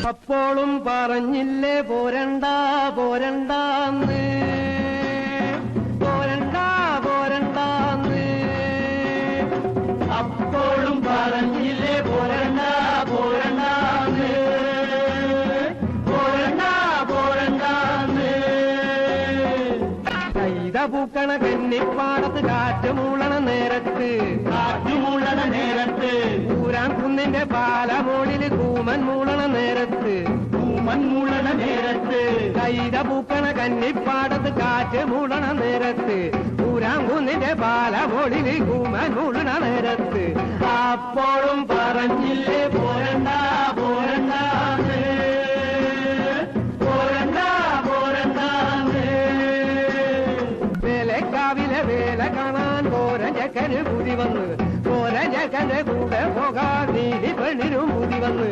അപ്പോഴും പറഞ്ഞില്ലേ പോരണ്ട പോരണ്ടാന്ന്, പോരണ്ട പോരണ്ടാന്ന്. അപ്പോഴും പറഞ്ഞില്ലേ പോരണ്ട പോരണ്ടാന്ന്, പോരണ്ട പോരണ്ടാന്ന്. കൈത പൂക്കണ കന്നിപ്പാടത്ത് കാറ്റ് മൂളണ നേരത്ത്, കാറ്റ് മൂളണ നേരത്ത്. ഊരാൻ കുന്നിന്റെ പാലമോളില് കൂമൻ മൂളണ നേരത്ത്, കൂമൻ മൂളണ നേരത്ത്. കൈത പൂക്കണ കന്നിപ്പാടത്ത് കാറ്റ് മൂളണ നേരത്ത്, ഊരാൻ കുന്നിന്റെ പാലമോളില് കൂമൻ മൂളണ നേരത്ത്. അപ്പോഴും പറഞ്ഞില്ലേ പോരണ്ട പോരണ്ടാന്ന്, പോരണ്ട പോരണ്ടാന്ന്. വേലക്കാവിലെ വേല കാണാൻ പോരഞ്ഞക്കന് പുതി വന്ന്, പോരഞ്ഞക്കന്റെ കൂടെ പോകാൻ നീതി പെണ്ണിനും പുതി വന്ന്.